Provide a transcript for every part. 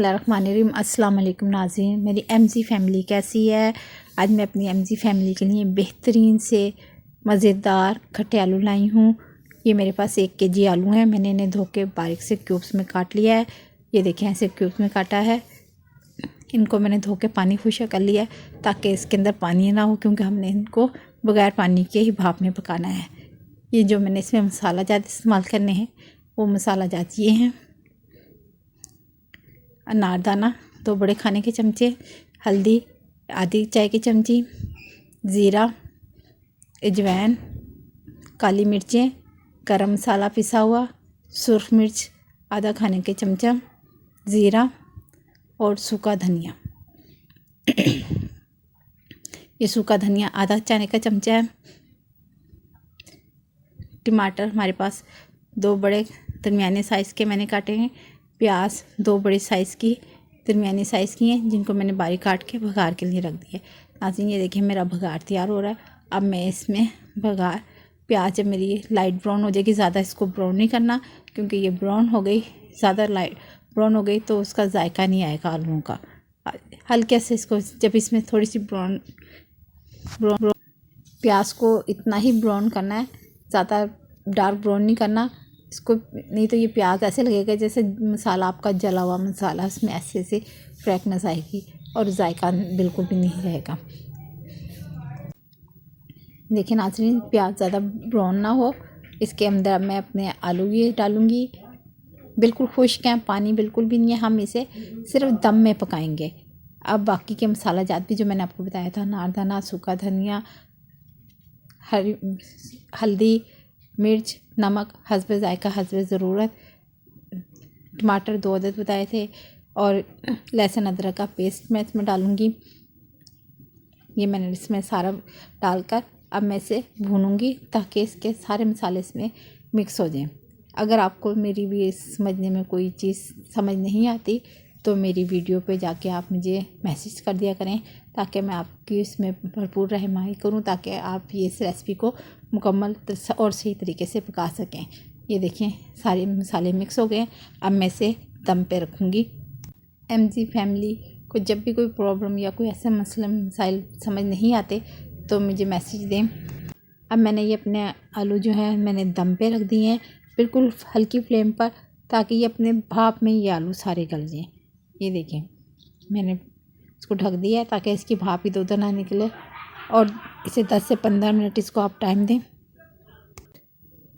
बिस्मिल्लाहिर्रहमानिर्रहीम। अस्सलाम वालेकुम नाज़रीन, मेरी एमजी फैमिली कैसी है। आज मैं अपनी एमजी फैमिली के लिए बेहतरीन से मज़ेदार खट्टे आलू लाई हूँ। ये मेरे पास 1 केजी आलू हैं। मैंने इन्हें धो के बारीक से क्यूब्स में काट लिया है। ये देखें, ऐसे क्यूब्स में काटा है। इनको मैंने धो के पानी खुशक कर लिया है ताकि इसके अंदर पानी ना हो, क्योंकि हमने इनको बग़ैर पानी के ही भाप में पकाना है। ये जो मैंने इसमें मसाला जात इस्तेमाल करने हैं वो मसाला जात ये हैं: अनारदाना 2 बड़े खाने के चमचे, हल्दी आधी चाय की चमची, ज़ीरा, अजवाइन, काली मिर्चें, गरम मसाला पिसा हुआ, सुरख मिर्च आधा खाने के चमचा, ज़ीरा और सूखा धनिया। ये सूखा धनिया आधा चाय का चमचा है। टमाटर हमारे पास 2 बड़े दरमियाने साइज़ के मैंने काटे हैं। प्याज 2 बड़े साइज़ की दरमियाने साइज़ की हैं, जिनको मैंने बारीक काट के भगार के लिए रख दिया। नाज़रीन, ये देखिए मेरा भगार तैयार हो रहा है। अब मैं इसमें भगार प्याज जब मेरी लाइट ब्राउन हो जाएगी, ज़्यादा इसको ब्राउन नहीं करना, क्योंकि ये ब्राउन हो गई, ज़्यादा लाइट ब्राउन हो गई तो उसका जायका नहीं आएगा आलूओं का। हल्के से इसको जब इसमें थोड़ी सी ब्राउन प्याज को इतना ही ब्राउन करना है, ज़्यादा डार्क ब्राउन नहीं करना इसको, नहीं तो ये प्याज ऐसे लगेगा जैसे मसाला आपका जला हुआ मसाला, इसमें ऐसे फ्रेकनेस आएगी और जायका बिल्कुल भी नहीं रहेगा। देखिए नाज़रीन, प्याज ज़्यादा ब्राउन ना हो। इसके अंदर मैं अपने आलू ये डालूँगी। बिल्कुल खुश्क हैं, पानी बिल्कुल भी नहीं है। हम इसे सिर्फ दम में पकाएंगे। अब बाकी के मसाला जात भी जो मैंने आपको बताया था, अनारदाना, सूखा धनिया, हरी हल्दी, मिर्च, नमक हस्बे जायका हस्बे ज़रूरत, टमाटर 2 अदद बताए थे, और लहसुन अदरक का पेस्ट मैं इसमें डालूँगी। ये मैंने इसमें सारा डालकर अब मैं इसे भूनूँगी ताकि इसके सारे मसाले इसमें मिक्स हो जाएं। अगर आपको मेरी भी समझने में कोई चीज़ समझ नहीं आती तो मेरी वीडियो पे जाके आप मुझे मैसेज कर दिया करें, ताकि मैं आपकी इसमें भरपूर रहनुमाई करूं, ताकि आप ये इस रेसिपी को मुकम्मल और सही तरीके से पका सकें। ये देखें, सारे मसाले मिक्स हो गए। अब मैं इसे दम पे रखूँगी। एमजी फैमिली को जब भी कोई प्रॉब्लम या कोई ऐसे मसाइल समझ नहीं आते तो मुझे मैसेज दें। अब मैंने ये अपने आलू जो है मैंने दम पे रख दिए हैं, बिल्कुल हल्की फ्लेम पर, ताकि ये अपने भाप में ये आलू सारे गल जाएं। ये देखें, मैंने इसको ढक दिया है ताकि इसकी भाप ही इधर ना निकले, और इसे 10 से 15 मिनट इसको आप टाइम दें।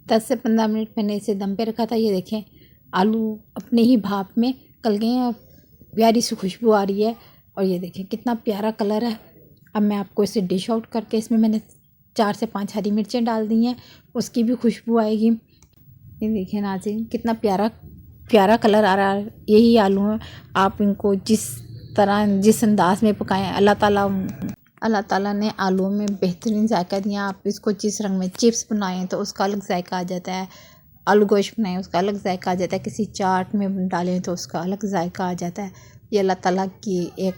10 से 15 मिनट मैंने इसे दम पे रखा था। ये देखें, आलू अपने ही भाप में गल गए हैं, प्यारी सी खुशबू आ रही है, और ये देखें कितना प्यारा कलर है। अब मैं आपको इसे डिश आउट करके, इसमें मैंने 4 से 5 हरी मिर्चें डाल दी हैं, उसकी भी खुशबू आएगी। ये देखिए नाज़रीन, कितना प्यारा कलर आ रहा है। यही आलू हैं, आप इनको जिस तरह जिस अंदाज में पकाएं, अल्लाह ताला ने आलूओं में बेहतरीन जायका दिया। आप इसको जिस रंग में चिप्स बनाएं तो उसका अलग जायका आ जाता है, आलू गोश्त बनाएं उसका अलग जायका आ जाता है, किसी चाट में डालें तो उसका अलग जायका आ जाता है। ये अल्लाह ताला की एक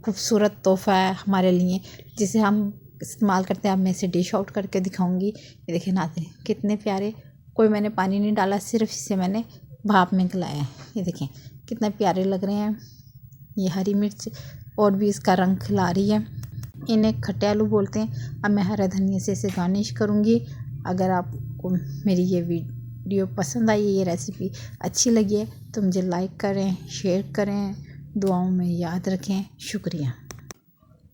खूबसूरत तोहफ़ा है हमारे लिए, जिसे हम इस्तेमाल करते हैं। अब मैं इसे डिश आउट करके दिखाऊंगी। ये देखिए नाज़रीन, कितने प्यारे, कोई मैंने पानी नहीं डाला, सिर्फ इसे मैंने भाप में गलाया है। ये देखें कितने प्यारे लग रहे हैं। ये हरी मिर्च और भी इसका रंग खिला रही है। इन्हें खट्टे आलू बोलते हैं। अब मैं हरा धनिया से इसे गार्निश करूँगी। अगर आपको मेरी ये वीडियो पसंद आई, ये रेसिपी अच्छी लगी है तो मुझे लाइक करें, शेयर करें, दुआओं में याद रखें। शुक्रिया।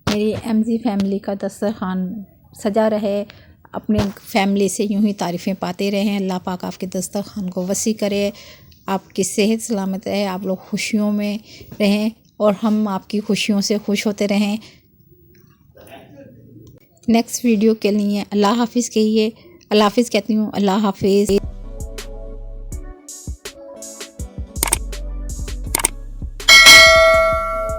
मेरी एमजी फैमिली का दस्तरखान सजा रहे, अपने फैमिली से यूं ही तारीफ़ें पाते रहें। अल्लाह पाक आपके दस्तरखान को वसी करे, आपकी सेहत सलामत रहे, आप लोग खुशियों में रहें और हम आपकी खुशियों से खुश होते रहें। नेक्स्ट वीडियो के लिए अल्लाह हाफिज़ कहिए। अल्लाह हाफिज़ कहती हूँ, अल्लाह हाफिज़।